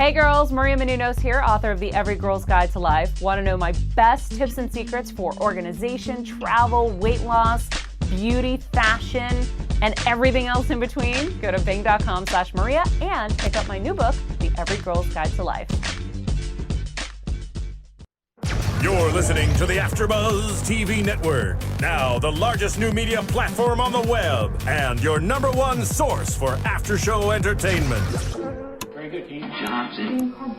Hey girls, Maria Menounos here, author of the Every Girl's Guide to Life. Want to know my best tips and secrets for organization, travel, weight loss, beauty, fashion, and everything else in between? Go to bing.com/Maria and pick up my new book, The Every Girl's Guide to Life. You're listening to the AfterBuzz TV Network, now the largest new media platform on the web, and your number one source for after-show entertainment. Very good, King Johnson. From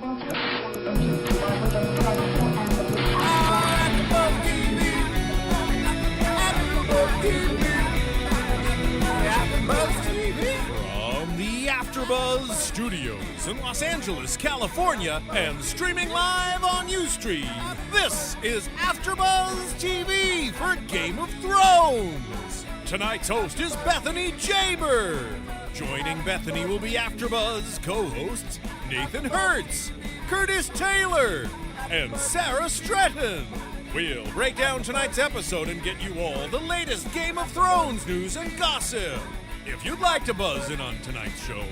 the AfterBuzz Studios in Los Angeles, California, and streaming live on Ustream, this is AfterBuzz TV for Game of Thrones. Tonight's host is Bethany Jaber. Joining Bethany will be AfterBuzz co-hosts Nathan Hertz, Curtis Taylor, and Sarah Stratton. We'll break down tonight's episode and get you all the latest Game of Thrones news and gossip. If you'd like to buzz in on tonight's show,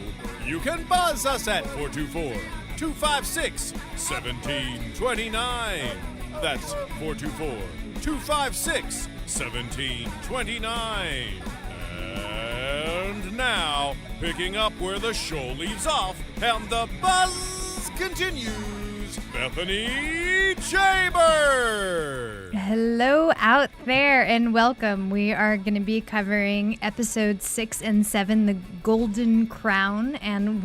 you can buzz us at 424-256-1729. That's 424-256-1729. And now, picking up where the show leaves off and the buzz continues, Bethany Jaber. Hello out there and welcome. We are going to be covering episodes 6 and 7, The Golden Crown and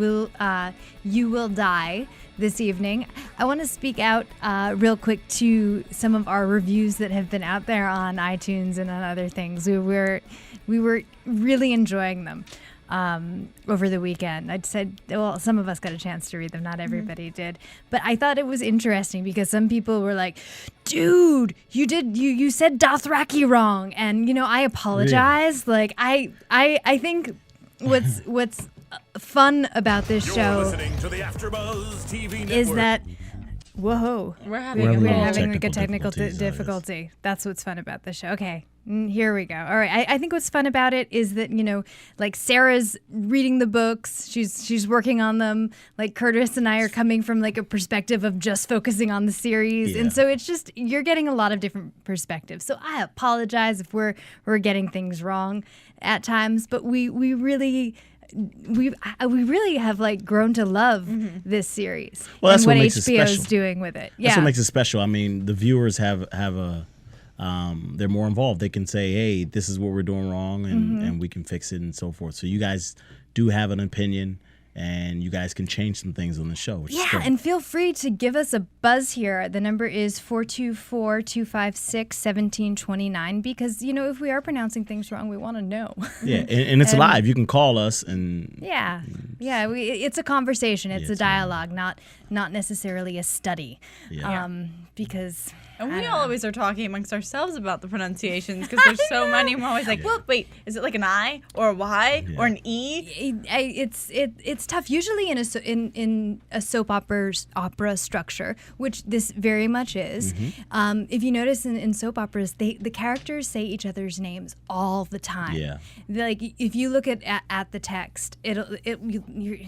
You Will Die this evening. I want to speak out real quick to some of our reviews that have been out there on iTunes and on other things. We were really enjoying them over the weekend. I'd said, well, some of us got a chance to read them. Not everybody did. But I thought it was interesting because some people were like, dude, you said Dothraki wrong. And, I apologize. Really? Like, I think what's fun about this show listening to the AfterBuzz TV Network. is that we're having a technical difficulties. difficulty. That's what's fun about this show. Okay, here we go. All right, I think what's fun about it is that like Sarah's reading the books, she's working on them. Like Curtis and I are coming from like a perspective of just focusing on the series, and so it's just you're getting a lot of different perspectives. So I apologize if we're getting things wrong at times, but we really have like grown to love this series. Well, that's and what makes it HBO is special. doing with it. That's what makes it special. I mean, the viewers have a they're more involved. They can say, hey, this is what we're doing wrong, and we can fix it and so forth. So you guys do have an opinion, and you guys can change some things on the show. Which is great. And feel free to give us a buzz here. The number is 424-256-1729 because, if we are pronouncing things wrong, we want to know. Yeah, and it's live. You can call us and... Yeah, it's a conversation. It's a dialogue, not necessarily a study. Yeah. Because... And we always are talking amongst ourselves about the pronunciations because there's so many. We're always like, well, wait, is it like an I or a Y or an E? It's tough. Usually in a soap opera structure, which this very much is. If you notice in soap operas, the characters say each other's names all the time. Yeah. Like if you look at the text, you're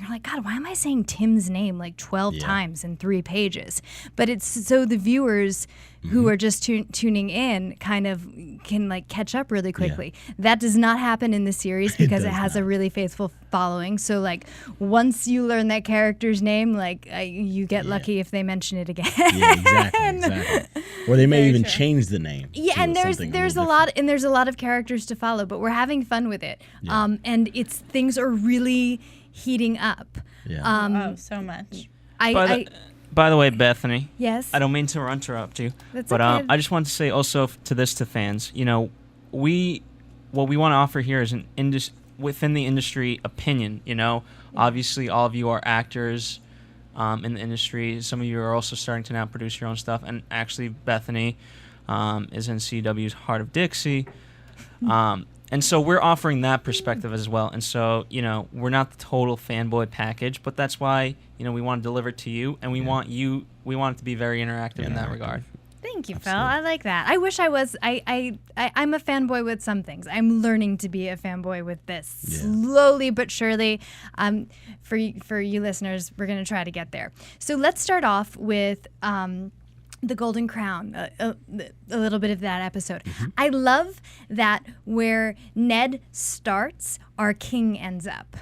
like, God, why am I saying Tim's name like 12 times in 3 pages? But it's so the viewers who are just tuning in kind of can like catch up really quickly. Yeah. That does not happen in the series because it has a really faithful following. So like once you learn that character's name, like you get lucky if they mention it again. Yeah, exactly. Or they may even change the name. Yeah, and there's a lot of characters to follow, but we're having fun with it. Yeah. And things are really heating up. Yeah. So much. By the way, Bethany. Yes. I don't mean to interrupt you. That's but okay. I just want to say also to fans, what we want to offer here is an within the industry opinion. Obviously all of you are actors in the industry. Some of you are also starting to now produce your own stuff, and actually Bethany is in CW's Heart of Dixie. And so we're offering that perspective as well. And so, we're not the total fanboy package, but that's why, we want to deliver to you, and we want it to be very interactive in that regard. Thank you, Phil. I like that. I wish I was. I'm a fanboy with some things. I'm learning to be a fanboy with this slowly but surely. For you listeners, we're gonna try to get there. So let's start off with the Golden Crown. A little bit of that episode. I love that where Ned starts, our king ends up.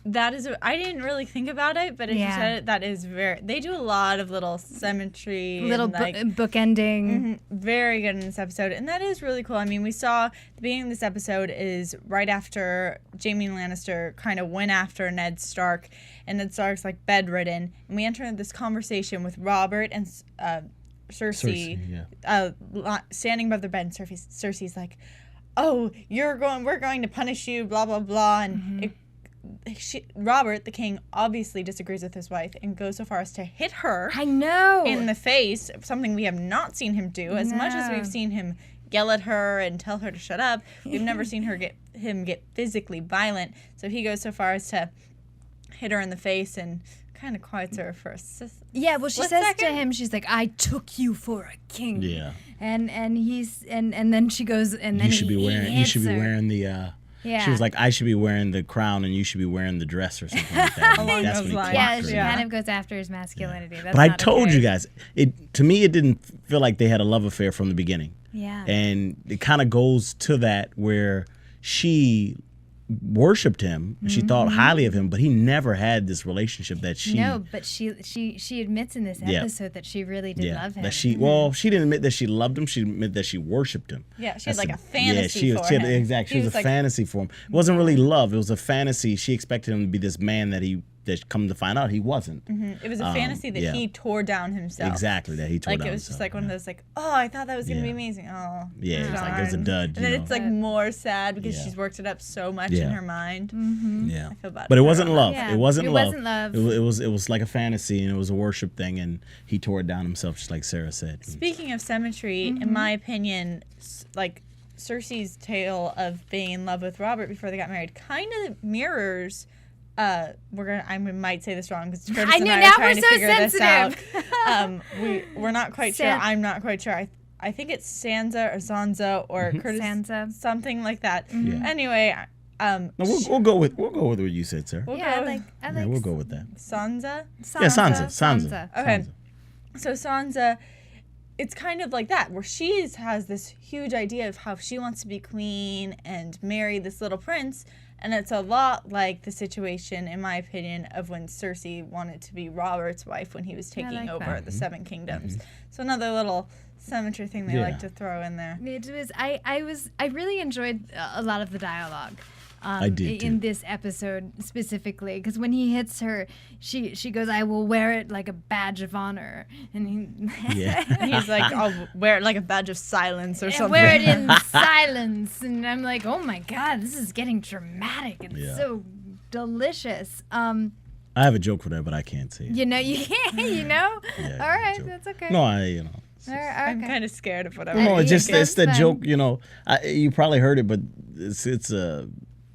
That is, I didn't really think about it, but as you said it, that is they do a lot of little symmetry. Little bookending. Very good in this episode. And that is really cool. I mean, we saw the beginning of this episode is right after Jaime Lannister kind of went after Ned Stark, and Ned Stark's like bedridden. And we enter into this conversation with Robert and Cersei standing above their bed, and Cersei's like, oh, we're going to punish you, blah, blah, blah. And Robert, the king, obviously disagrees with his wife and goes so far as to hit her. I know. In the face, something we have not seen him do. As much as we've seen him yell at her and tell her to shut up, we've never seen him get physically violent. So he goes so far as to hit her in the face and kind of quiets her for a yeah, well, she says to him, she's like, I took you for a king. Yeah. And then she goes, and then you should be wearing the Yeah. She was like, I should be wearing the crown and you should be wearing the dress or something like that. Along That's those when he lines. clocked Yeah, her. she kind of goes after his masculinity. That's But I not told okay. you guys, to me, it didn't feel like they had a love affair from the beginning. Yeah. And it kind of goes to that where she worshipped him. She thought highly of him, but he never had this relationship that she... No, but she admits in this episode that she really did love him. That she didn't admit that she loved him. She admitted that she worshipped him. Yeah, she had like a fantasy for him. him. Exactly. She was a like, fantasy for him. It wasn't really love. It was a fantasy. She expected him to be this man that come to find out he wasn't. It was a fantasy that he tore down himself. Exactly, that he tore down Like, it was himself. just like one of those, like, oh, I thought that was going to be amazing. Oh, yeah, it's like it was a darn. dud. And then it's like more sad because Yeah. she's worked it up so much in her mind. Yeah, I feel bad but it for wasn't her. love. Yeah. It wasn't It love. wasn't love. It was like a fantasy and it was a worship thing, and he tore it down himself, just like Sarah said. Speaking of symmetry, in my opinion, like Cersei's tale of being in love with Robert before they got married kind of mirrors. I might say this wrong because Curtis and I now are trying we're to so figure this out. sensitive. We're not quite sure. I'm not quite sure. I think it's Sansa or Sansa or Curtis, Sansa. something like that. Yeah. Anyway, No, we'll go with what you said, Sarah. we'll Yeah, go I with like We'll go with that. Sansa. Yeah, Sansa. Okay. Sansa. So Sansa, it's kind of like that, where she has this huge idea of how she wants to be queen and marry this little prince, and it's a lot like the situation, in my opinion, of when Cersei wanted to be Robert's wife when he was taking like over that. the Seven Kingdoms. So another little symmetry thing they like to throw in there. It was. I really enjoyed a lot of the dialogue. I did, in too. this episode specifically, because when he hits her, she goes, "I will wear it like a badge of honor," and he Yeah. He's like, I'll wear it like a badge of silence or something. wear it in silence, and I'm like, "Oh my god, this is getting dramatic and so delicious." I have a joke for that, but I can't say it. You know, you can't. You know. Yeah, All right, joke. that's okay. No, All right, I'm okay. kind of scared of whatever. No, it's Yeah, just it's the fun. joke. You probably heard it, but it's a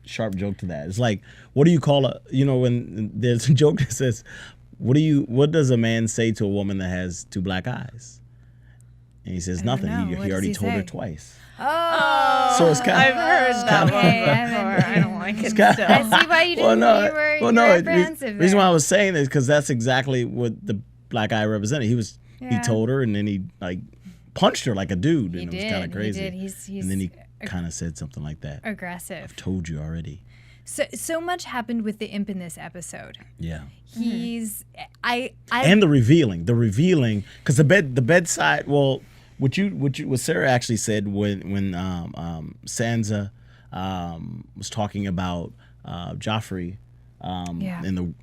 sharp joke to that. It's like, what do you call when there's a joke that says, what does a man say to a woman that has two black eyes? And he says nothing. know. He What does already he told her say? twice. Oh, So it's kind I've of heard that Okay, I one haven't- before. I don't like it kinda- still. I see why you didn't. you were apprehensive. reason there. why I was saying this because that's exactly what the black eye represented. He Yeah. told her, and then he like punched her like a dude, and it was kind of crazy. He did. He's and then he kind of said something like that. aggressive. Told you already. So much happened with the imp in this episode. Yeah. He's I And the revealing, because the bedside. Well, what Sarah actually said when Sansa was talking about Joffrey, and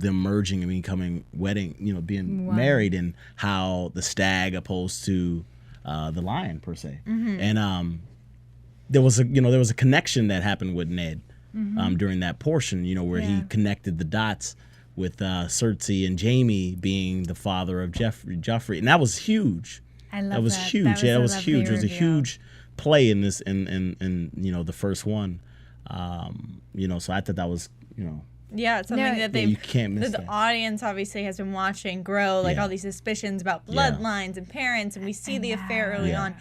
them merging and becoming being married, and how the stag opposed to the lion per se, and there was a connection that happened with Ned during that portion, where he connected the dots with Cersei and Jaime being the father of Joffrey, and that was huge. I love That was that. huge. That It was was a huge. lovely It was a reveal. huge play in this in the first one. So I thought that was Yeah, it's something that they've you can't miss the that. audience obviously has been watching grow, like Yeah. all these suspicions about Yeah. bloodlines and parents, and we see the affair early Yeah. on,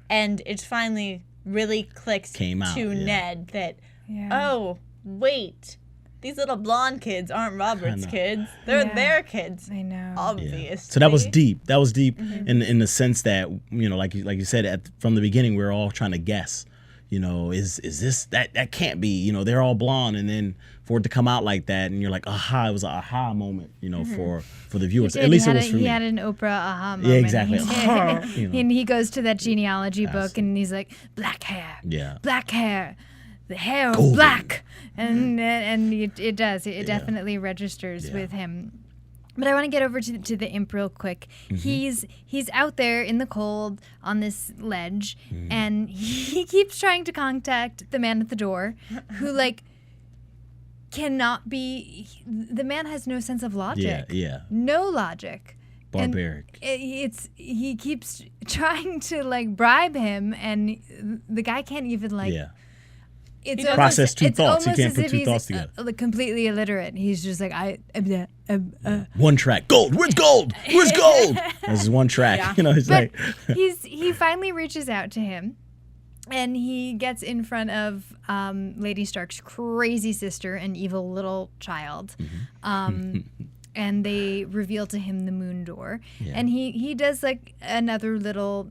and it finally really clicks Came out, to yeah. Ned that, Yeah. oh, wait, these little blonde kids aren't Robert's know. kids. They're Yeah. their kids. I know. Obviously. So that was deep. That was deep in the sense that, you know, like you said from the beginning, we were all trying to guess. You know, is this that can't be? You know, they're all blonde, and then for it to come out like that, and you're like, aha! It was an aha moment. You know, for the viewers. At least it was for me. He had an Oprah aha moment. Yeah, exactly. He's- You know. And he goes to that genealogy book, Absolutely. and he's like, black hair. Yeah. Black hair. The hair was Golden. black. And it does. It definitely registers Yeah. with him. But I want to get over to the imp real quick. He's out there in the cold on this ledge, and he keeps trying to contact the man at the door, who like cannot be. The man has no sense of logic. Yeah. No logic. And Barbaric. he keeps trying to like bribe him, and the guy can't even like. Yeah. It's Process two it's thoughts. He almost can't as put if two he's, thoughts together. like completely illiterate. He's just like One track. Gold. Where's gold? Where's gold? This is one track. Yeah. You know, it's But like he finally reaches out to him, and he gets in front of Lady Stark's crazy sister and evil little child. And they reveal to him the moon door. Yeah. And he does like another little,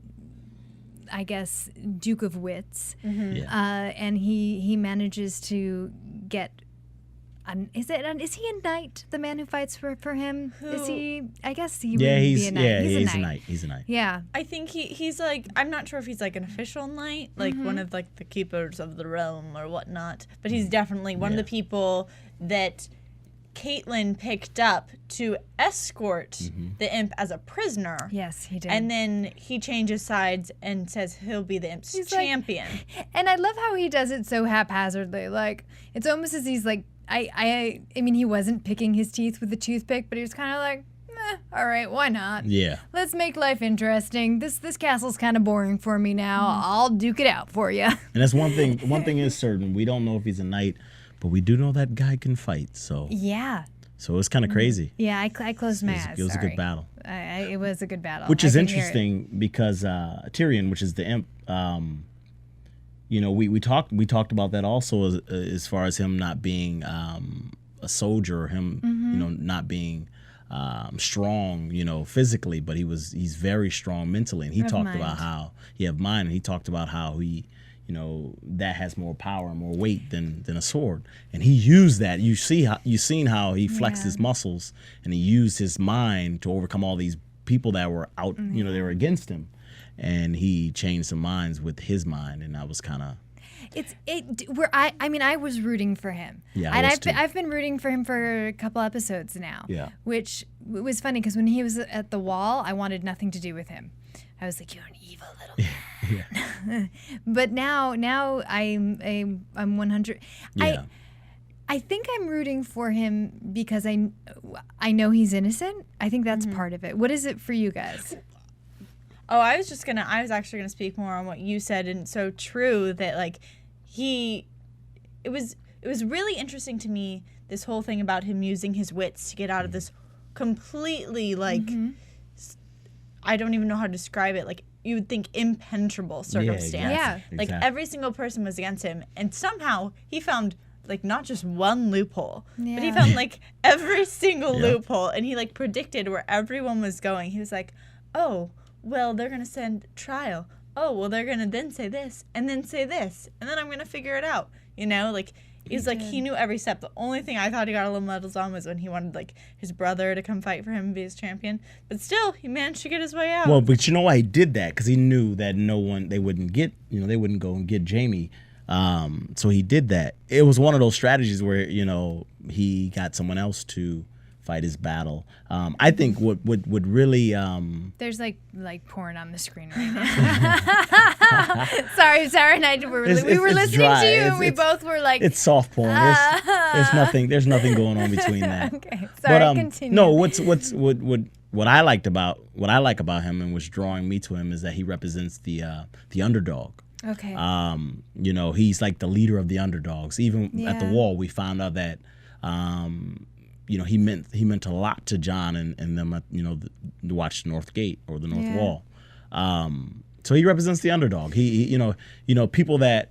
I guess, Duke of Wits. Yeah. And he manages to get. Is he a knight? The man who fights for him? Is he? I guess he would be a knight. he's a knight. He's a knight. Yeah. I think he's like, I'm not sure if he's like an official knight, like one of like the keepers of the realm or whatnot, but he's definitely one of the people that Caitlyn picked up to escort the imp as a prisoner. Yes, he did. And then he changes sides and says he'll be the imp's He's like- champion. And I love how he does it so haphazardly. Like, it's almost as he's like, I mean, he wasn't picking his teeth with a toothpick, but he was kind of like, all right, why not? Yeah. Let's make life interesting. This castle's kind of boring for me now. I'll duke it out for you. And that's one thing. One thing is certain. We don't know if he's a knight, but we do know that guy can fight. So Yeah. it's kind of crazy. Yeah, I closed my eyes. It was a sorry. good battle. It was a good battle. Which I is can hear it. interesting because Tyrion, which is the imp, you know, we talked about that also as far as him not being a soldier, or him, you know, not being strong, you know, physically, but he's very strong mentally, and he talked about how he have mind, and he talked about how he, you know, that has more power and more weight than a sword, and he used that. You've seen how he flexed his muscles, and he used his mind to overcome all these people that were out, you know, they were against him. And he changed some minds with his mind, and that was kind of. I mean, I was rooting for him. Yeah, and I was too. I've been rooting for him for a couple episodes now. Yeah. Which was funny because when he was at the wall, I wanted nothing to do with him. I was like, you're an evil little man. But now I'm 100. Yeah. I think I'm rooting for him because I know he's innocent. I think that's part of it. What is it for you guys? Oh, I was actually gonna speak more on what you said, and it's so true that like it was really interesting to me, this whole thing about him using his wits to get out of this completely like I don't even know how to describe it, like you would think impenetrable circumstance. Yeah, Like exactly. every single person was against him, and somehow he found like not just one loophole, but he Yeah. found like every single Yeah. loophole, and he like predicted where everyone was going. He was like, oh, well, they're going to send trial. Oh, well, they're going to then say this and then say this. And then I'm going to figure it out. You know, like, he's like, he knew every step. The only thing I thought he got a little medals on was when he wanted, like, his brother to come fight for him and be his champion. But still, he managed to get his way out. Well, but you know why he did that? Because he knew that they wouldn't go and get Jaime. So he did that. It was one of those strategies where, you know, he got someone else to fight his battle. I think what would really There's like porn on the screen right now. Sorry, Sarah and I were It's listening dry. to you, and It's- we both were like, it's soft porn. There's nothing going on between that. okay, sorry, continue. No, what I like about him and what's drawing me to him is that he represents the underdog. Okay. You know, he's like the leader of the underdogs. Even at the Yeah. wall, we found out that he meant a lot to Jon and them, to watch the North Gate or the North Wall. So he represents the underdog. He people that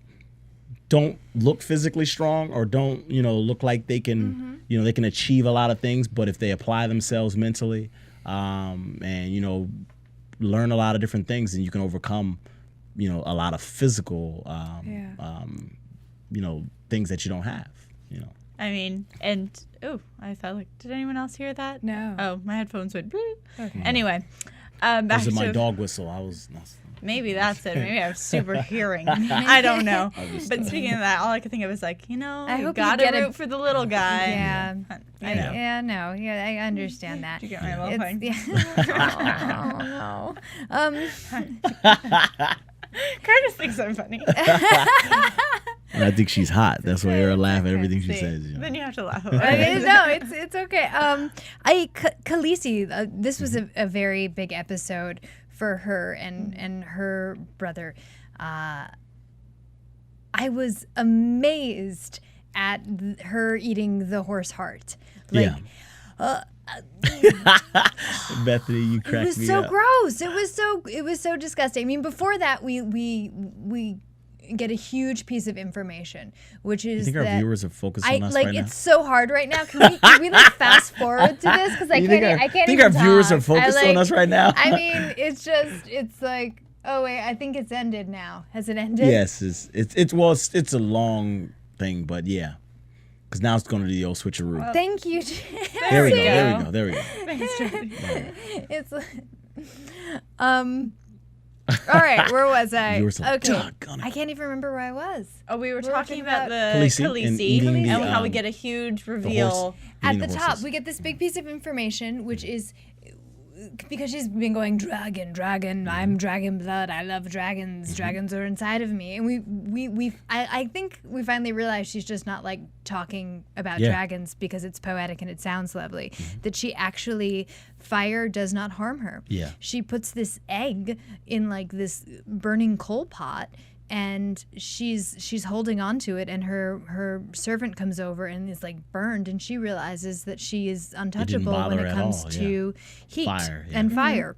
don't look physically strong or don't, look like they can, they can achieve a lot of things, but if they apply themselves mentally, and, learn a lot of different things, and you can overcome, a lot of physical, things that you don't have, I mean, I felt like, did anyone else hear that? No. Oh, my headphones went. Okay. Anyway, back Was it my to dog whistle? maybe that's it. Maybe I have super hearing. I don't know. But speaking of that, all I could think of was like, I you hope you gotta get root for the little guy. Yeah. I know. I understand that. Did you get my little thing? Yeah. Oh, no. Curtis thinks I'm funny. And I think she's hot. That's why you're laughing at everything she See, says. Then you have to laugh. No, it's okay. Khaleesi, this was a very big episode for her and her brother. I was amazed at her eating the horse heart. Yeah. Bethany, you cracked me up. It was so gross. It was so disgusting. I mean, before that, we get a huge piece of information, which is You think that our viewers are focused on us right now? it's so hard right now. Can we like fast forward to this? Because I can't think even our viewers talk. are focused on us right now? I mean, it's like, oh wait, I think it's ended now. Has it ended? Yes, it's a long thing, but yeah, because now it's going to do the old switcheroo. Thank you. There we go. It's all right, where was I? You were so okay. doggone it. I can't even remember where I was. Oh, we were We're talking talking about the Khaleesi and Khaleesi eating and the, how we get a huge the reveal. horse. At Eating the the top, horses. we get this big piece of information, which is because she's been going dragon. I'm dragon blood. I love dragons. Dragons are inside of me. And I think we finally realized she's just not like talking about dragons because it's poetic and it sounds lovely. That she actually, fire does not harm her. Yeah. She puts this egg in like this burning coal pot, and she's holding on to it, and her servant comes over and is like burned, and she realizes that she is untouchable bother when her it at comes all, to heat Fire, yeah. and fire.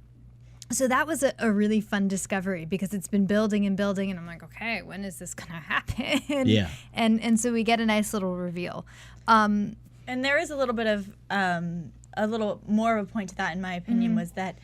So that was a really fun discovery because it's been building and building, and I'm like, okay, when is this gonna happen? Yeah. And so we get a nice little reveal. And there is a little bit of a little more of a point to that, in my opinion, was that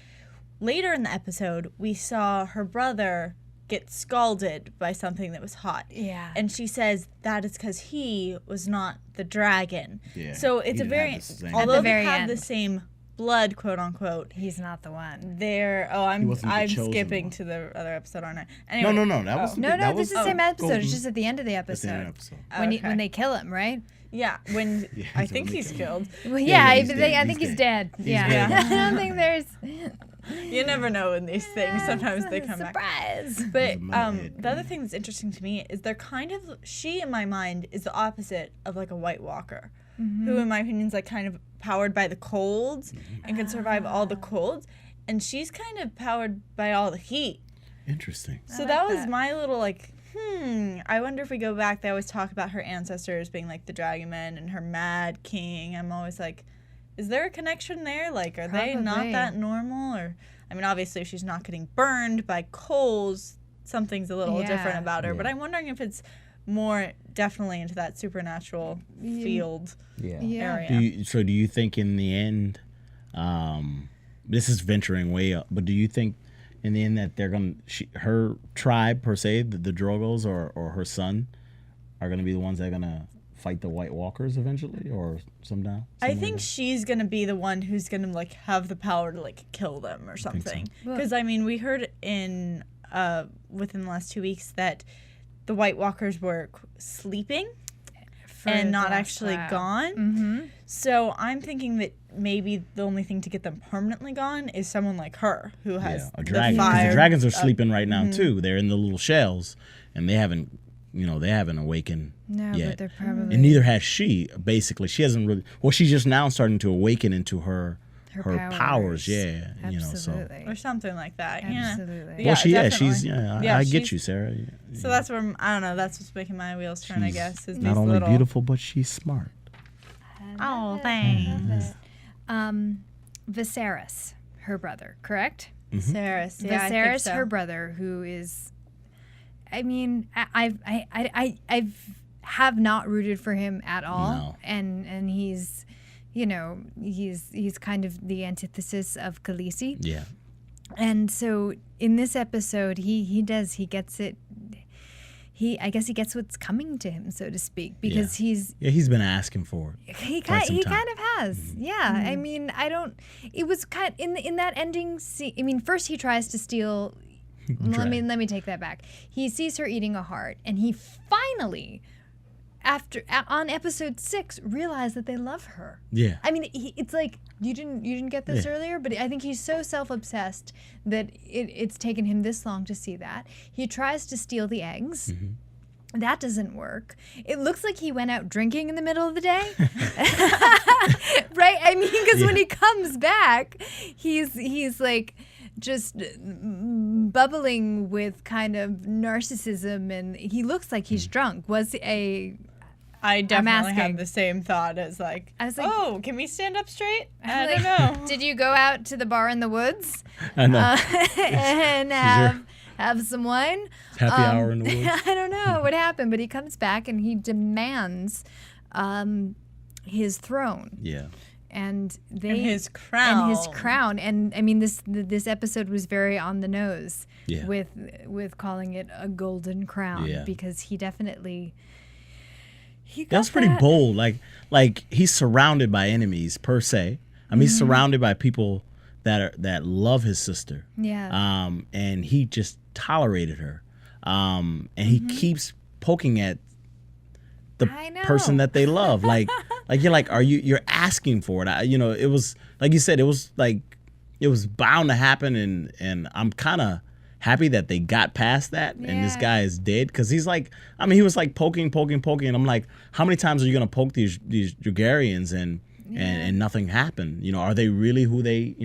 later in the episode we saw her brother get scalded by something that was hot. Yeah. And she says that is because he was not the dragon. Yeah, So it's he a didn't very, have the same- although At the they very have end. the same blood, quote unquote, He's not the one. I'm wasn't the I'm chosen skipping one. to the other episode, aren't I? Anyway, No. That was No, this is the same episode. Golden. It's just at the end of the That's the episode. end of the episode. When Okay. when they kill him, right? Yeah, when Yeah, I he's think only he's kidding. killed. Well, Yeah, yeah, he's I dead. think He's he's dead. dead. He's Yeah. dead. I don't think there's You never know in these things. Sometimes they come back. surprise. But He's a metalhead. the other thing that's interesting to me is they're kind of, she in my mind is the opposite of like a White Walker, who in my opinion is like kind of powered by the colds and can survive all the colds, and she's kind of powered by all the heat. Interesting. So that was my little like, I wonder if we go back, they always talk about her ancestors being like the Dragon Men and her Mad King. I'm always like, is there a connection there? Like, are they not Probably. that normal? Or, I mean, obviously, if she's not getting burned by coals, something's a little different Yeah. about her. But I'm wondering if it's more definitely into that supernatural field Yeah. Yeah. area. Do you think in the end, this is venturing way up, but do you think in the end that they're her tribe per se, the Drogos or her son, are gonna be the ones that are gonna fight the White Walkers eventually, or sometime? I think she's gonna be the one who's gonna like have the power to like kill them or something. Because I mean, we heard in within the last 2 weeks that the White Walkers were sleeping and not actually gone. So I'm thinking that maybe the only thing to get them permanently gone is someone like her who has a dragon. the 'Cause fire. the dragons are sleeping right now too. They're in the little shells, and they haven't awakened No, yet. but they're probably And neither has she. Basically, she hasn't really. Well, she's just now starting to awaken into her powers. Yeah, Absolutely. or something like that. Yeah. Absolutely. Well, definitely. she's. I get she's- you, Sarah. So that's where I don't know. That's what's making my wheels turn. I She's guess is not these only little. beautiful, but she's smart. Oh, thanks. Viserys, her brother, correct? Viserys. Yeah, I think Viserys, so. her brother, who is, I mean, I have not rooted for him at all, No. and he's, you know, he's kind of the antithesis of Khaleesi, Yeah. and so in this episode, he gets it. I guess he gets what's coming to him, so to speak, because he's been asking for it. he quite some time. kind of has. Yeah. I mean, it was kind in that ending scene. I mean, first he tries to steal. let me take that back. He sees her eating a heart, and he finally, on episode 6, realized that they love her. Yeah. I mean, it's like you didn't get this earlier, but I think he's so self-obsessed that it's taken him this long to see that. He tries to steal the eggs. That doesn't work. It looks like he went out drinking in the middle of the day. Right? I mean, because when he comes back, he's like just bubbling with kind of narcissism, and he looks like he's drunk. I definitely asking. have the same thought as like, I was like, oh, can we stand up straight? I like, don't know. Did you go out to the bar in the woods I know. and have some wine? Happy hour in the woods. I don't know what happened, but he comes back and he demands his throne. Yeah. And his crown. And I mean, this episode was very on the nose Yeah. with calling it a golden crown, Yeah. because he definitely That's pretty bold. Like he's surrounded by enemies per se. I mean, he's surrounded by people that love his sister. Yeah. And he just tolerated her. And he keeps poking at the I know. person that they love. Like you're like, you're asking for it. It was like you said, it was bound to happen, and I'm kind of happy that they got past that and this guy is dead, because he's like, I mean, he was like poking, and I'm like, how many times are you gonna poke these Targaryens and nothing happened? Are they really who they,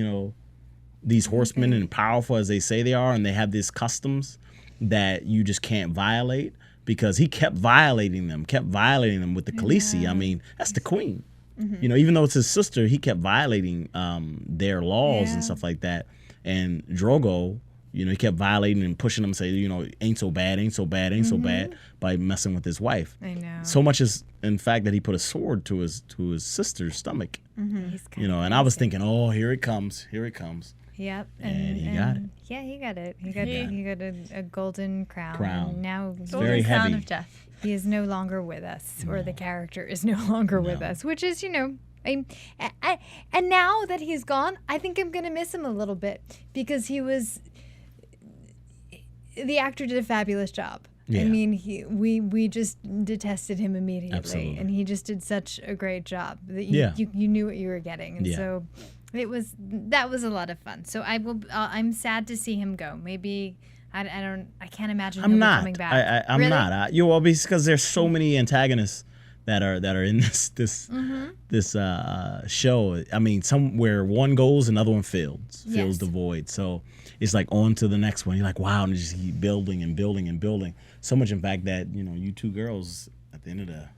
these horsemen and powerful as they say they are, and they have these customs that you just can't violate? Because he kept violating them with the Khaleesi. I mean, that's the queen. Even though it's his sister, he kept violating their laws and stuff like that. And Drogo, he kept violating and pushing them, say, ain't so bad, by messing with his wife. I know. So much as, in fact, that he put a sword to his sister's stomach. He's kind of And I was thinking, oh, here it comes. Yep. And he got it. Yeah, he got it. He got a golden crown. And now It's very Golden crown heavy. of death. he is no longer with us, or the character is no longer with us, which is, and now that he's gone, I think I'm going to miss him a little bit, because the actor did a fabulous job. Yeah. I mean, we just detested him immediately, Absolutely. and he just did such a great job that Yeah. you knew what you were getting, and Yeah. so that was a lot of fun. So I'm sad to see him go. Maybe I can't imagine I'm him not. coming back. I'm Really? not. Well, because there's so many antagonists that are in this show. I mean, somewhere one goes, another one fills Yes. the void. So it's like on to the next one. You're like, wow, and just keep building and building and building. So much, in fact, that you two girls at the end of the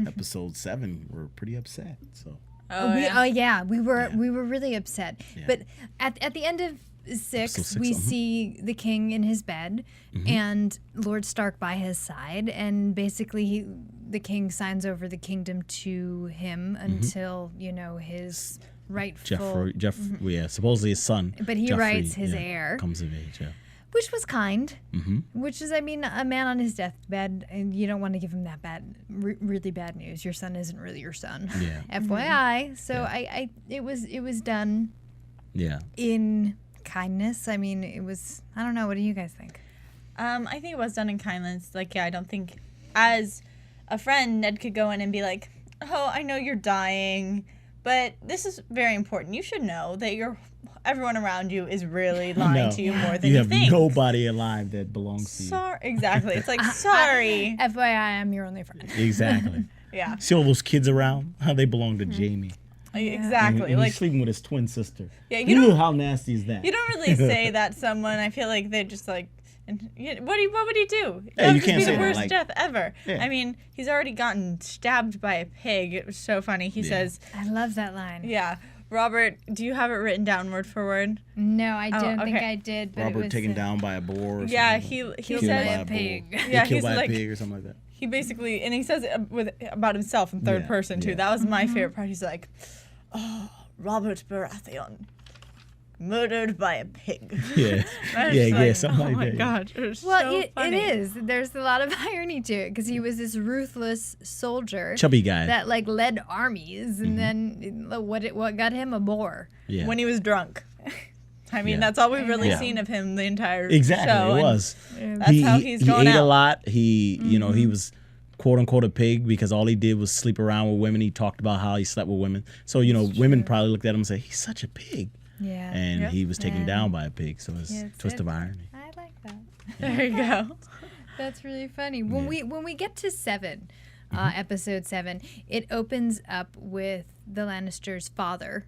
episode 7 were pretty upset. So We were really upset. Yeah. But at the end of 6, Episode 6, we see the king in his bed and Lord Stark by his side, and basically the king signs over the kingdom to him until his rightful. Jeffrey, supposedly his son. But he Joffrey, writes his heir. comes of age. Yeah. Which was kind. Which is, I mean, a man on his deathbed, and you don't want to give him that really bad news. Your son isn't really your son. Yeah. FYI. So Yeah. it was done Yeah. in kindness. I mean, it was, I don't know. What do you guys think? I think it was done in kindness. Like, I don't think, as a friend, Ned could go in and be like, oh, I know you're dying, but this is very important. You should know that everyone around you is really lying No. to you more than You you have think. nobody alive that belongs to you. Sorry, exactly. It's like, sorry. FYI, I'm your only friend. Exactly. Yeah, See all those kids around? How they belong to Jamie. exactly. And Like, he's sleeping with his twin sister. Yeah, you Ooh, don't- how nasty is that? you don't really say that to someone. I feel like they just like, And what would he do? Yeah, That you would can't be say the that, worst like- death ever. Yeah. I mean, he's already gotten stabbed by a pig. It was so funny. He says, I love that line. yeah. Robert, do you have it written down word for word? No, I don't think okay. I did. But it Robert was, taken down by a boar. Or Yeah, something. he Killed said by a pig. bull. Yeah, Killed he's by like- a pig or something like that. he basically, and he says it about himself in third Yeah, person too. yeah. That was my favorite part. He's like, oh, Robert Baratheon, murdered by a pig. Yeah, I was yeah, just yeah, like, something oh like my that. god, it was Well, so it funny. is. There's a lot of irony to it because he was this ruthless soldier Chubby guy. that like led armies, and then what got him a boar. Yeah. When he was drunk. I mean, Yeah. that's all we've really Yeah. seen of him the entire Exactly, show. it and was. That's how he's going ate out. a lot. He, you know, he was quote unquote a pig because all he did was sleep around with women. He talked about how he slept with women. So, you know, women probably looked at him and said, he's such a pig. Yeah. And Yep. he was taken And- down by a pig. So it's Yeah, a it's twist it. of irony. I like that. There you go. That's really funny. When we get to 7, Mm-hmm. episode 7, it opens up with the Lannisters' father,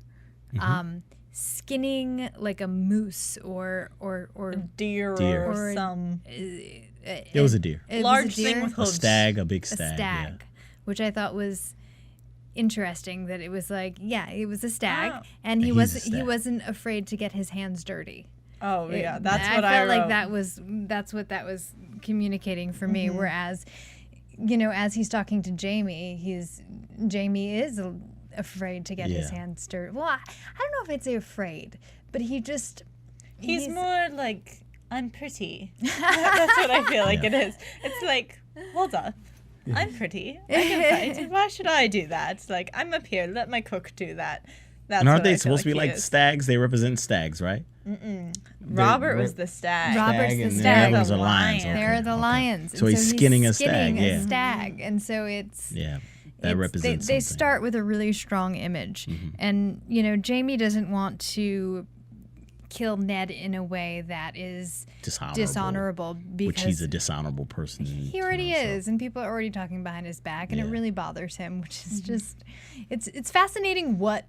Mm-hmm. skinning like a moose or Deer, Deer. or some It was a deer. large thing with A hooves. stag, a big a stag. stag, which I thought was interesting. That it was like, yeah, it was a stag, Oh. and he He's a wasn't stag. afraid to get his hands dirty. Oh yeah, that's I what I felt like wrote. that's what that was communicating for me. Mm-hmm. Whereas, you know, as he's talking to Jamie, Jamie is afraid to get his Yeah. hands dirty. Well, I don't know if I'd say afraid, but He's more like, I'm pretty. That's what I feel like Yeah. it is. It's like, hold up. I'm pretty. I can fight. Why should I do that? It's like, I'm up here. Let my cook do that. That's And aren't what I they feel supposed to be he like is. stags? They represent stags, right? Robert was the stag. Robert's the and stag. the others are The lions. lion. they're the okay. lions. So and he's skinning a stag, yeah. stag, and so it's Yeah, that it's- represents they something. start with a really strong image, and you know Jamie doesn't want to kill Ned in a way that is dishonorable because which he's a dishonorable person. he already is, and people are already talking behind his back, and it Yeah. really bothers him, which is just it's fascinating what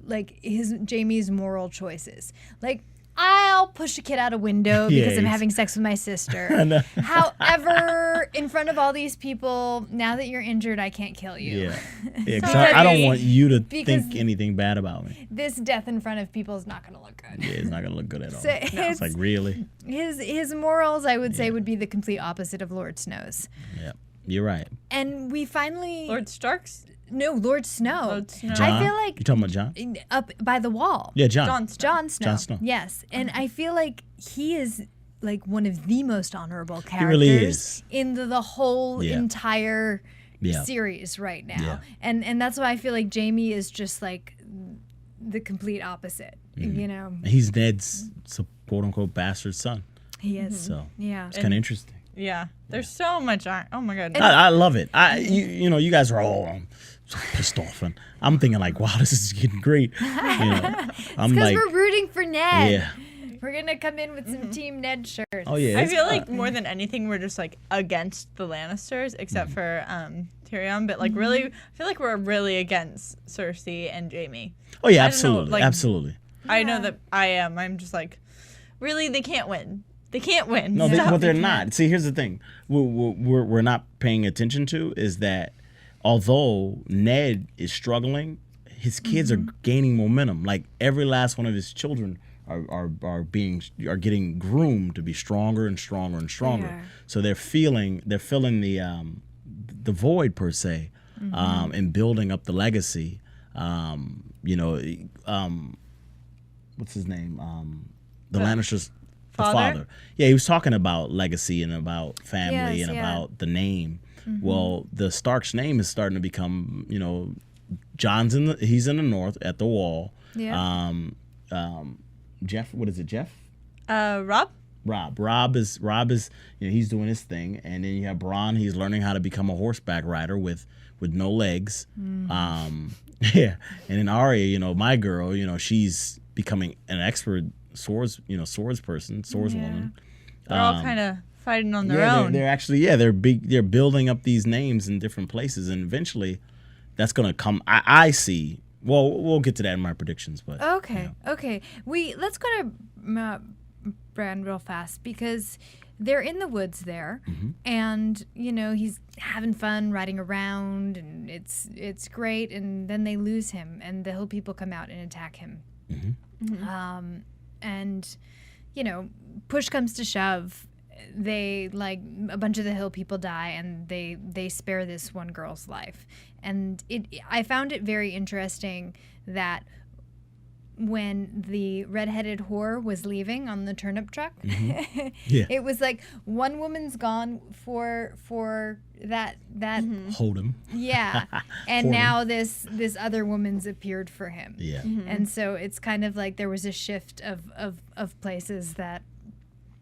like Jamie's moral choices. Like, I'll push a kid out a window Yeah, because I'm he's- having sex with my sister. know. However, in front of all these people, now that you're injured, I can't kill you. Yeah, yeah. 'Cause I don't want you to Because- think anything bad about me. This death in front of people is not going to look good. Yeah, it's not gonna look good at all. So It's like really. his morals, I would say, would be the complete opposite of Lord Snow's. Yeah, you're right. And we finally Lord Stark's? no Lord Snow. Lord Snow. John? I feel like You talking about John? up by the wall. Yeah, John. Jon Snow. Jon Snow. Jon Snow. Yes, and I feel like he is like one of the most honorable characters really is. in the whole Yeah. entire Yeah. series right now. Yeah. And that's why I feel like Jamie is just like the complete opposite. Mm-hmm. You know, He's Ned's quote unquote bastard son. he is. So Yeah. it's kind of interesting. Yeah. There's so much. Oh my god. I love it. You know, you guys are all so pissed off, and I'm thinking like, wow, this is getting great. You know, I'm Because like, we're rooting for Ned. yeah, We're gonna come in with some Team Ned shirts. oh yeah. I it's- feel like more than anything, we're just like against the Lannisters, except Mm-hmm. for Tyrion. But like, really, I feel like we're really against Cersei and Jamie. oh yeah, I don't know, absolutely, like- absolutely. I know that I am. I'm just like, really, they can't win. They can't win. No, Stop, well, they're they can't. not. See, here's the thing: we're not paying attention to is that although Ned is struggling, his kids are gaining momentum. Like every last one of his children are getting groomed to be stronger and stronger and stronger. are. So they're filling the void per se, and building up the legacy. You know, what's his name? The Lannisters. The father? father. Yeah, he was talking about legacy and about family Yes, and yeah. about the name. Well, the Stark's name is starting to become, you know, he's in the north at the wall. Yeah. Jeff, what is it, Jeff? Rob. Rob is you know, he's doing his thing, and then you have Bronn. He's learning how to become a horseback rider with no legs. Yeah, and then Arya, you know, my girl, you know, she's becoming an expert swordswoman. They're all kind of fighting on their Yeah, own. they're actually they're building up these names in different places, and eventually, that's gonna come. I see. Well, we'll get to that in my predictions, but Okay. Okay. Let's go to Bran real fast because they're in the woods there, and he's having fun riding around, and it's great. And then they lose him, and the hill people come out and attack him. And push comes to shove, they a bunch of the hill people die, and they spare this one girl's life. And I found it very interesting that when the redheaded whore was leaving on the turnip truck, it was like one woman's gone for that Hold him. yeah, and now this other woman's appeared for him. Yeah. And so it's kind of like there was a shift of places that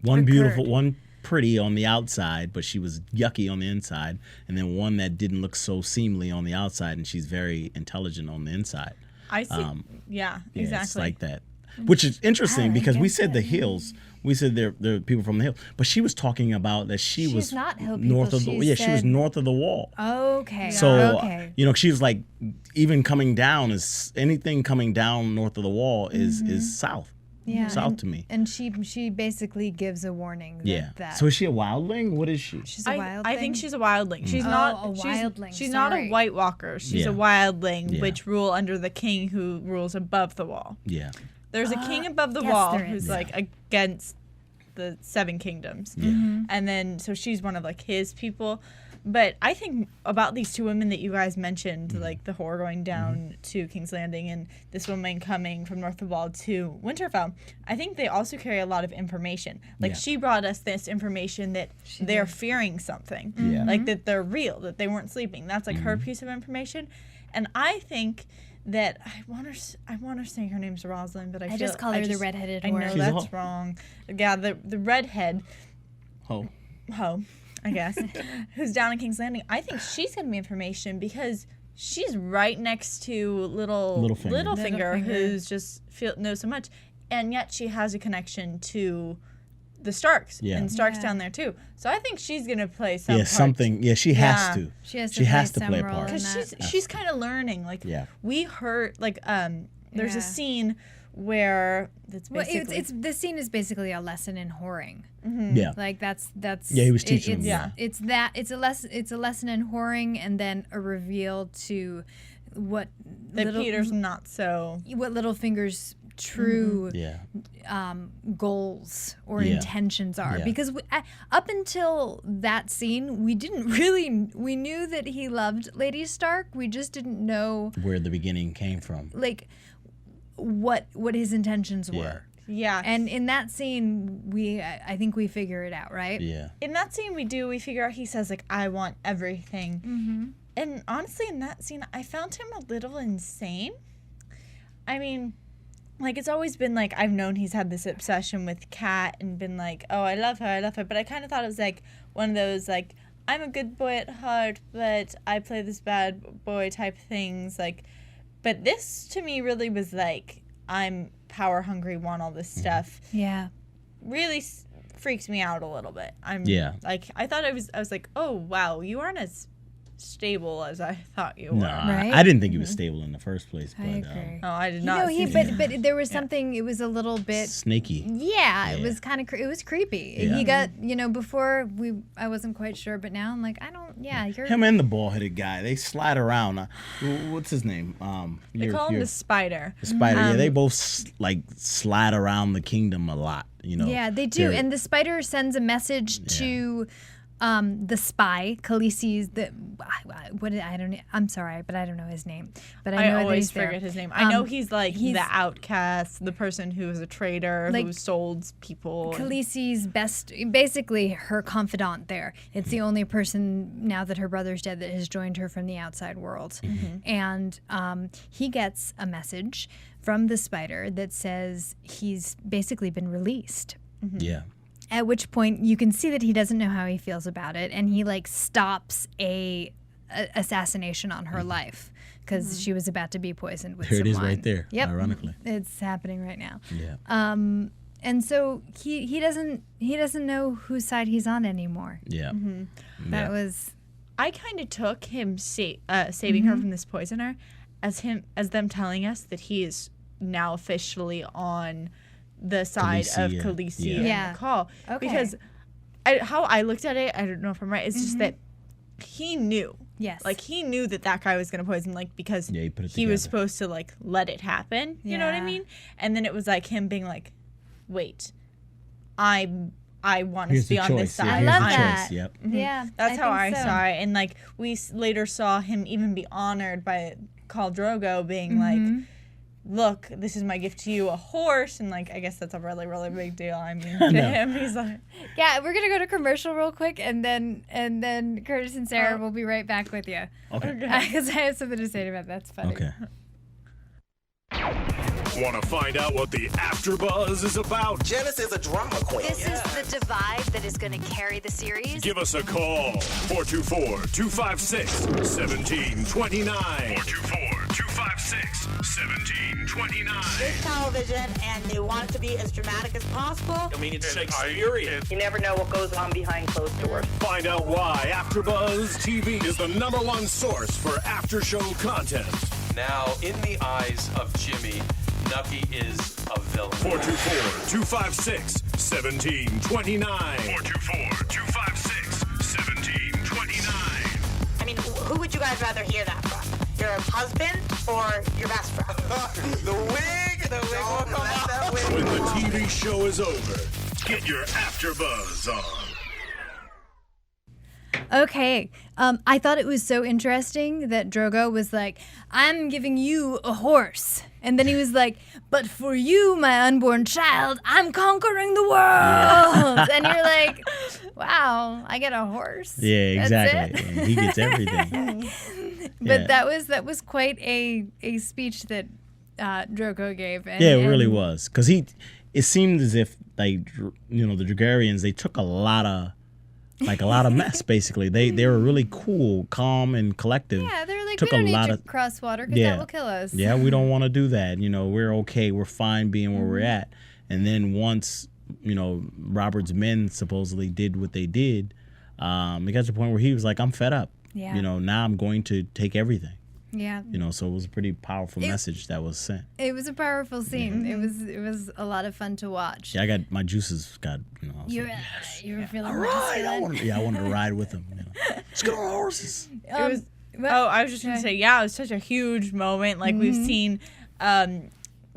One occurred. beautiful, one pretty on the outside, but she was yucky on the inside, and then one that didn't look so seemly on the outside, and she's very intelligent on the inside. I see. Yeah, Yeah, exactly. it's like that, which is interesting because we guess said the that, hills. We said they're people from the hill, but she was talking about that she was not hill people. north of the she was north of the wall. Okay. So okay. she was like, even coming down is anything coming down north of the wall is south. Yeah, South to me. And she basically gives a warning. That So is she a wildling? What is she? she's a wildling. I think she's a wildling. She's Oh, not a wildling, She's not a sorry. White Walker. She's Yeah. a wildling, Yeah. which rule under the king who rules above the wall. Yeah. There's a king above the yes, wall there who's is. like against the Seven Kingdoms. Yeah. And then so she's one of like his people. But I think about these two women that you guys mentioned, like the whore going down to King's Landing and this woman coming from North of the Wall to Winterfell, I think they also carry a lot of information. Like Yeah. she brought us this information that they're fearing something. Yeah. Like that they're real, that they weren't sleeping. That's like her piece of information. And I think that I want her to say her name's Rosalind, but I just call her the redheaded I whore. know She's a that's hoe. wrong. Yeah, the redhead Oh. hoe, I guess, who's down in King's Landing. I think she's gonna be information because she's right next to Littlefinger. Littlefinger, who's just knows so much, and yet she has a connection to the Starks, Yeah. and Stark's Yeah. down there too. So I think she's gonna play some Yeah, part. something. Yeah, she has Yeah. to. She has to She has play to play a some role part. in because that. she's kind of learning. Like Yeah. we heard there's Yeah. a scene where it's Well, basically it's this scene is basically a lesson in whoring. Yeah. Like that's Yeah, he was teaching it's, them, it's a lesson in whoring, and then a reveal to what that Peter's not so. what Littlefinger's true Yeah. goals or Yeah. intentions are. Yeah. Because up until that scene, we knew that he loved Lady Stark. We just didn't know Where the beginning came from. like what his intentions Yeah. were. Yeah. And in that scene, I think we figure it out, right? Yeah. In that scene, we figure out he says, like, I want everything. Mm-hmm. And honestly, in that scene, I found him a little insane. I mean, like, it's always been, like, I've known he's had this obsession with Kat and been like, oh, I love her. But I kind of thought it was, like, one of those, like, I'm a good boy at heart, but I play this bad boy type things. Like, but this, to me, really was, like, I'm power hungry, want all this stuff. Yeah. Really freaks me out a little bit. Yeah. Like, I was like, oh wow, you aren't as stable as I thought you were. No, Right? I didn't think he was stable in the first place. But, I agree. Oh, I did You not. know, see but there was something. It was a little bit. snaky. Yeah, it Yeah. was kind of. It was creepy. Yeah. He got before I wasn't quite sure, but now I'm like, I don't. Yeah, you're. Him and the bald-headed guy, they slide around. What's his name? They call him the Spider. the spider. Yeah, they both slide around the kingdom a lot. Yeah, they do. They're- And the spider sends a message to the spy, Khaleesi's. I'm sorry, but I don't know his name. But I know I that always he's there. forget his name. I know he's like he's- the outcast, the person who is a traitor, Like, who sold people. Khaleesi's basically her confidant there. It's the only person now that her brother's dead that has joined her from the outside world. And he gets a message from the spider that says he's basically been released. Yeah. At which point you can see that he doesn't know how he feels about it, and he stops a assassination on her life because she was about to be poisoned with There some it is wine. right there, Yep, ironically. it's happening right now. Yeah. And so he doesn't know whose side he's on anymore. Yeah. That was I kind of took him saving her from this poisoner as them telling us that he is now officially on the side of Khaleesi, Khaleesi yeah. and Yeah. Call. Okay. Because how I looked at it, I don't know if I'm right, it's just that he knew. Yes. Like, he knew that guy was going to poison, like, because Yeah, he put it he was together. supposed to, like, let it happen. You know what I Yeah. mean? And then it was, like, him being like, wait, I want to Here's be the on choice. this side. Yeah, I here's love the that. choice. Yep. Yeah. That's how I think so. saw it. And, like, we later saw him even be honored by Khal Drogo being like, look, this is my gift to you, a horse. And, like, I guess that's a really, really big deal. I mean, to him, he's like, Yeah, we're gonna go to commercial real quick, and then Curtis and Sarah will be right back with you. Okay. Because I have something to say about that. That's funny. Okay. Want to find out what the AfterBuzz is about? Janice is a drama queen. This is the divide that is going to carry the series. Give us a call. 424-256-1729. 424-256-1729. It's television, and they want it to be as dramatic as possible. I mean, it's Shakespearean. You never know what goes on behind closed doors. Find out why AfterBuzz TV is the #1 source for after-show content. Now, in the eyes of Jimmy, Nucky is a villain. 424-256-1729. 424-256-1729. I mean, who would you guys rather hear that from? Your husband or your best friend? The wig! The wig will come out. When the TV show is over, get your AfterBuzz on. Okay. I thought it was so interesting that Drogo was like, I'm giving you a horse. And then he was like, but for you, my unborn child, I'm conquering the world. And you're like, wow, I get a horse. Yeah, That's exactly. it? He gets everything. But Yeah. that was quite a speech that Drogo gave. And, Yeah, it really and- was. Because it seemed as if, like, you know, the Targaryens, they took a lot of mess, basically. They were really cool, calm, and collective. Yeah, they're like, Took we a don't need lot to of- cross water because Yeah. that will kill us. Yeah, we don't want to do that. You know, we're okay. We're fine being where we're at. And then once, you know, Robert's men supposedly did what they did, it got to the point where he was like, I'm fed up. Yeah. You know, now I'm going to take everything. Yeah. You know, so it was a pretty powerful message that was sent. It was a powerful scene. It was a lot of fun to watch. Yeah, my juices got, you know. I was You like, were feeling Right, I masculine. wanted to ride with him. You know. Let's get on our horses. it was, I was just going to say, it was such a huge moment. Like, Mm-hmm. we've seen the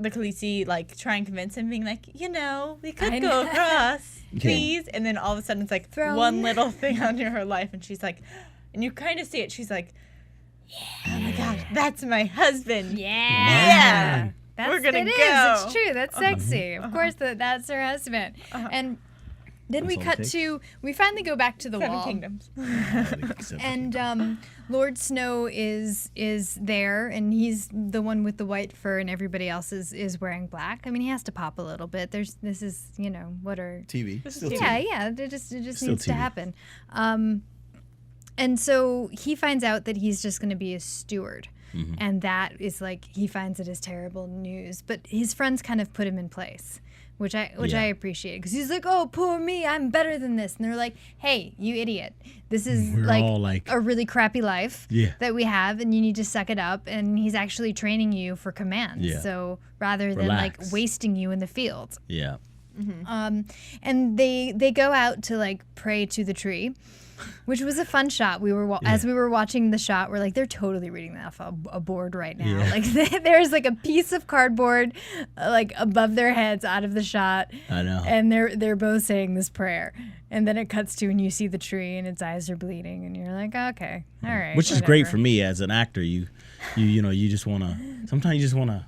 Khaleesi, like, try and convince him, being like, you know, we could go across, please. And then all of a sudden it's like Throne. one little thing under her life. And she's like, and you kind of see it. She's like, oh my God, that's my husband. Yeah. That's, We're gonna it is. go. It's true. That's sexy. Of course, that's her husband. And then we That's all it cut takes. to, we finally go back to the Seven wall. Kingdoms. And Lord Snow is there, and he's the one with the white fur, and everybody else is wearing black. I mean, he has to pop a little bit. This is, you know, what are TV. Still yeah, TV. yeah. It just Still needs to TV. happen. And so he finds out that he's just going to be a steward. Mm-hmm. And that is like, he finds it as terrible news. But his friends kind of put him in place, which I Yeah. appreciate. Because he's like, oh, poor me, I'm better than this. And they're like, hey, you idiot. This is We're all like- a really crappy life Yeah. that we have, and you need to suck it up. And he's actually training you for commands. Yeah. So rather than like Relax. wasting you in the field. Yeah. And they go out to like pray to the tree, which was a fun shot. We were as we were watching the shot, we're like, they're totally reading that off a board right now. Yeah. Like there's like a piece of cardboard like above their heads out of the shot. I know. And they're both saying this prayer, and then it cuts to and you see the tree and its eyes are bleeding, and you're like, okay, all right. Which is great for whatever. me as an actor. You know, you just want to, sometimes you just want to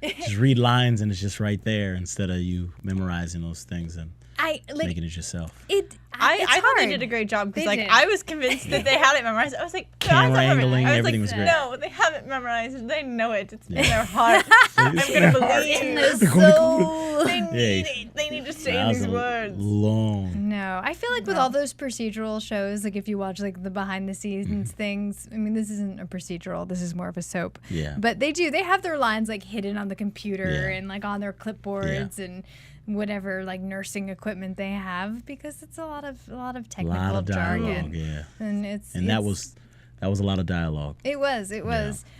just read lines and it's just right there instead of you memorizing those things and I like making it yourself. it. I it's thought they hard. did a great job because, They like, did. I was convinced that they had it memorized. I was like, Camera I angling, was everything like, was great. No, they have it memorized. They know it. It's in their heart. I'm gonna believe. It's so They need it. They need to say That was these a words. long. No, I feel like with all those procedural shows, like if you watch like the behind the scenes things, I mean, this isn't a procedural, this is more of a soap. Yeah. But they have their lines like hidden on the computer Yeah. and like on their clipboards and whatever like nursing equipment they have, because it's a lot of A technical lot of dialogue, jargon. yeah. And That was a lot of dialogue. It was.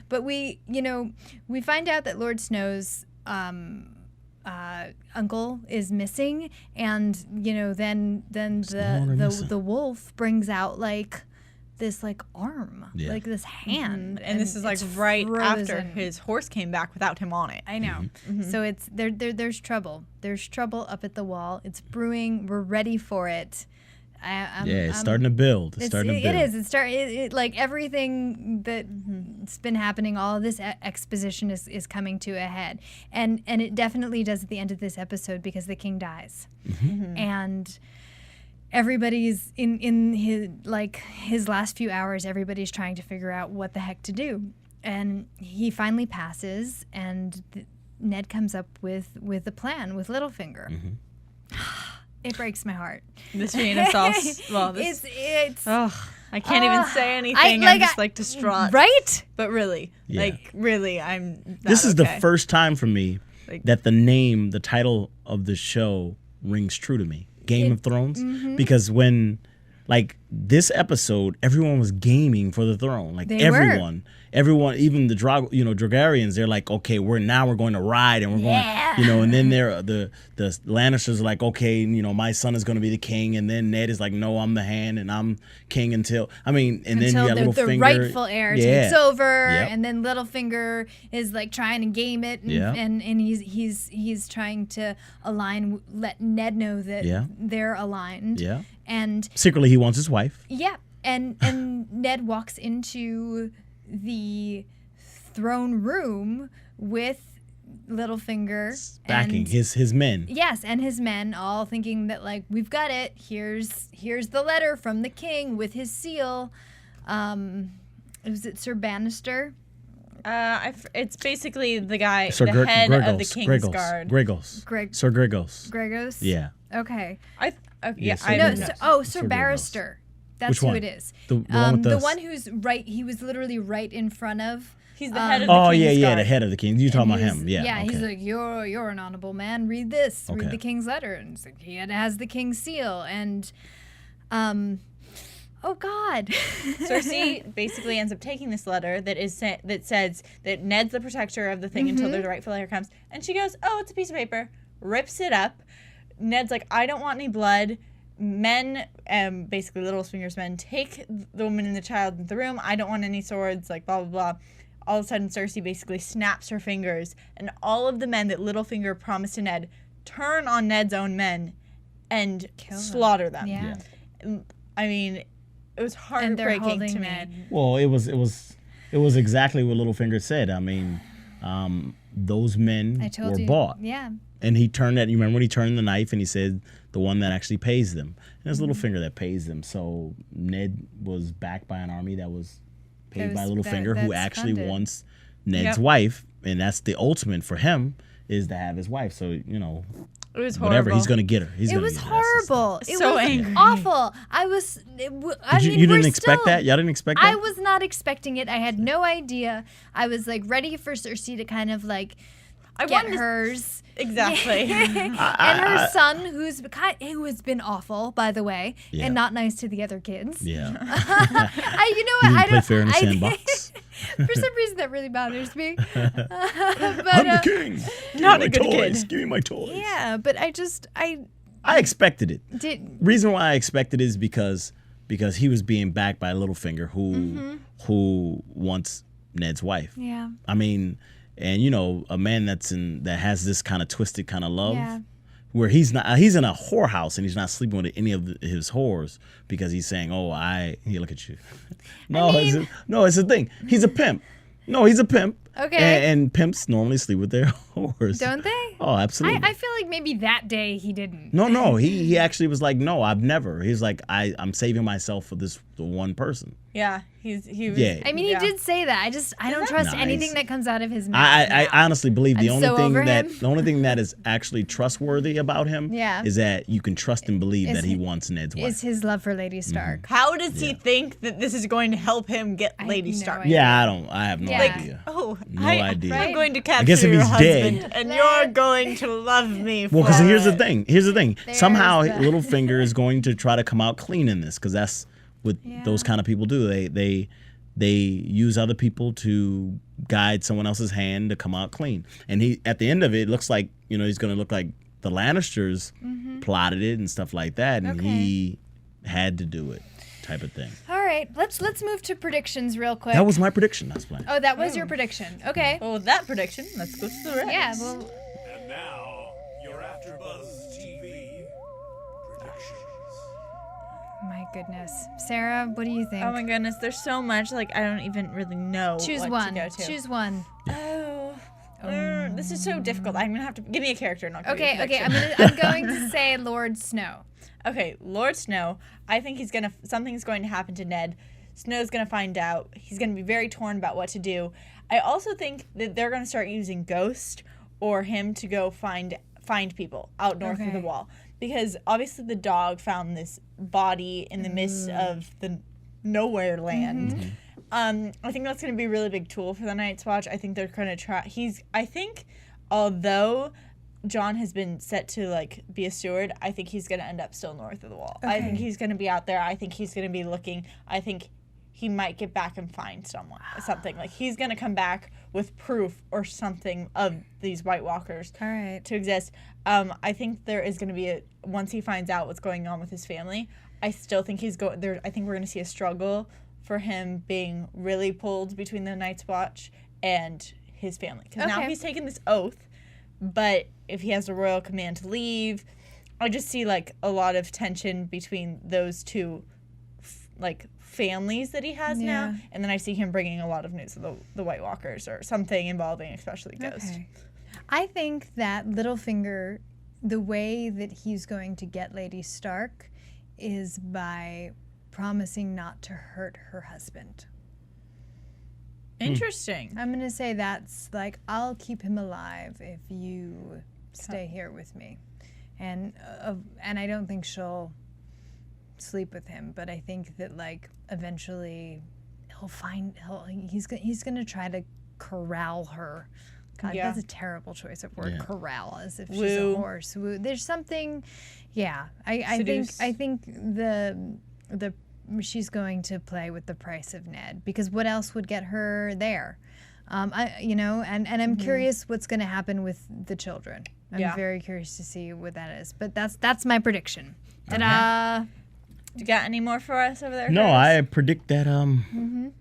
But we find out that Lord Snow's uncle is missing, and then the wolf brings out like this like arm, like this hand, and this is like right after his horse came back without him on it. I know. So it's there's trouble. There's trouble up at the wall. It's brewing. We're ready for it. It's starting to build. It is. It's like everything that's been happening. All of this exposition is coming to a head, and it definitely does at the end of this episode because the king dies, and everybody's in his last few hours. Everybody's trying to figure out what the heck to do, and he finally passes, and Ned comes up with a plan with Littlefinger. It breaks my heart. This tomato sauce. Well, it's I can't even say anything. I'm just like distraught. Right? But really, really, I'm not This is okay. the first time for me that the title of the show rings true to me. Game of Thrones. Because when, this episode, everyone was gaming for the throne. Everyone, even the Drogarians, they're like, okay, we're going to ride, and we're going, and then the Lannisters are like, okay, my son is going to be the king, and then Ned is like, no, I'm the hand, and I'm king until then you got Littlefinger. The rightful heir takes over, and then Littlefinger is like trying to game it, and he's trying to let Ned know that they're aligned. Yeah. And secretly he wants his wife. Yeah. And Ned walks into the throne room with Littlefinger backing his men. Yes, and his men, all thinking that we've got it. Here's the letter from the king with his seal. Was it Sir Bannister? It's basically the guy, Sir the head of the King's Guard. Sir Gregos. Gregos? Yeah. Okay. Sir Barrister. That's Which who one? it is. The one with the one who's right. He was literally right in front of. He's the head of the King's Guard. The head of the king. You're talking about him. Yeah. Yeah. Okay. He's like, you're an honorable man. Read this. Okay. Read the king's letter, and it's like, he has the king's seal, and oh God. Cersei basically ends up taking this letter that says that Ned's the protector of the thing until the rightful heir comes, and she goes, oh, it's a piece of paper, rips it up. Ned's like, I don't want any blood. Men, basically Littlefinger's men, take the woman and the child into the room. I don't want any swords, blah, blah, blah. All of a sudden, Cersei basically snaps her fingers, and all of the men that Littlefinger promised to Ned turn on Ned's own men and slaughter them. Yeah. I mean, it was heartbreaking to me. Well, it was exactly what Littlefinger said. I mean, those men were bought. Yeah. And he turned that. You remember when he turned the knife and he said the one that actually pays them. And it's Littlefinger that pays them. So Ned was backed by an army that was paid by Littlefinger, who actually wants Ned's wife, and that's the ultimate for him is to have his wife. So it was horrible. Whatever, he's gonna get her. It was horrible. It so was angry. Awful. You didn't expect that? Y'all didn't expect that? I was not expecting it. I had no idea. I was ready for Cersei to kind of get hers. Exactly. And her son, who has been awful, by the way, and not nice to the other kids. Yeah. You know what? You didn't play fair in the sandbox. For some reason, that really bothers me. I'm the king. Not a good toys. kid. Give me my toys. Yeah, but I expected it. Reason why I expected is because he was being backed by Littlefinger, who wants Ned's wife. Yeah. I mean, and a man that has this kind of twisted kind of love, where he's in a whorehouse and he's not sleeping with any of his whores because he's saying, look at you. It's a thing. He's a pimp. No, he's a pimp. Okay. And pimps normally sleep with their whores. Don't they? Oh, absolutely. I feel like maybe that day he didn't. No. He actually was like, no, I've never. He's like, I'm saving myself for the one person. Yeah, he was. Yeah. I mean, he did say that. I don't trust anything that comes out of his mouth. I honestly believe the only over thing that is actually trustworthy about him is that you can trust and believe that he wants Ned's wife. Is his love for Lady Stark. How does he think that this is going to help him get Lady Stark? Yeah, I have no idea. No idea. I'm going to capture I guess if your he's husband, dead, and you're going to love me. Well, because here's the thing. Somehow Littlefinger is going to try to come out clean in this, because that's what those kind of people do. they use other people to guide someone else's hand to come out clean. And he, at the end of it, looks like, he's going to look like the Lannisters plotted it and stuff like that, and he had to do it, type of thing. All right, let's move to predictions real quick. That was my prediction. I was playing. Oh, that was your prediction. Okay. Well, with that prediction, let's go to the rest. Yeah. Well. And now, your AfterBuzz TV predictions. My goodness, Sarah, what do you think? Oh my goodness, there's so much. Like, I don't even really know. Choose what one. To go to. Choose one. This is so difficult. I'm gonna have to give me a character. And I'll give you a Okay. prediction. I'm going to say Lord Snow. Okay, Lord Snow. I think something's going to happen to Ned. Snow's gonna find out. He's gonna be very torn about what to do. I also think that they're gonna start using Ghost or him to go find people out north of the wall, because obviously the dog found this body in the midst of the nowhere land. I think that's going to be a really big tool for the Night's Watch. I think they're going to try. I think, although Jon has been set to like be a steward, I think he's going to end up still north of the wall. I think he's going to be out there. I think he's going to be looking. I think he might get back and find something. Like, he's going to come back with proof or something of these White Walkers to exist. I think there is going to be once he finds out what's going on with his family, I still think he's going there. I think we're going to see a struggle for him being really pulled between the Night's Watch and his family. Because now he's taken this oath, but if he has a royal command to leave, I just see like a lot of tension between those two families that he has now. And then I see him bringing a lot of news of the White Walkers or something involving especially Ghost. I think that Littlefinger, the way that he's going to get Lady Stark is by promising not to hurt her husband. Interesting. I'm going to say that's like, I'll keep him alive if you stay here with me. And I don't think she'll sleep with him, but I think that like eventually he's going to try to corral her. God, that's a terrible choice of word. Corral, as if she's a horse. Woo. There's something, I think the she's going to play with the price of Ned, because what else would get her there? And I'm curious what's going to happen with the children. I'm very curious to see what that is. But that's my prediction. Ta-da! You got any more for us over there? No, I predict that when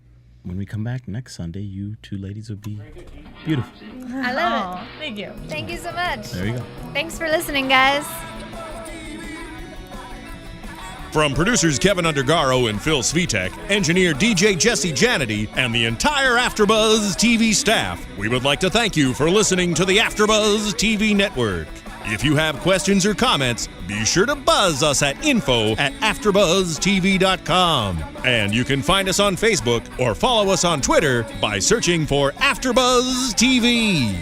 we come back next Sunday, you two ladies will be beautiful. I love it. Thank you. Thank you so much. There you go. Thanks for listening, guys. From producers Kevin Undergaro and Phil Svitek, engineer DJ Jesse Janity, and the entire AfterBuzz TV staff, we would like to thank you for listening to the AfterBuzz TV network. If you have questions or comments, be sure to buzz us at info@AfterBuzzTV.com. And you can find us on Facebook or follow us on Twitter by searching for AfterBuzz TV.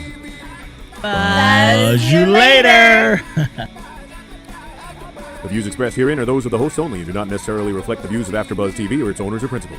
Buzz you later. The views expressed herein are those of the hosts only and do not necessarily reflect the views of AfterBuzz TV or its owners or principals.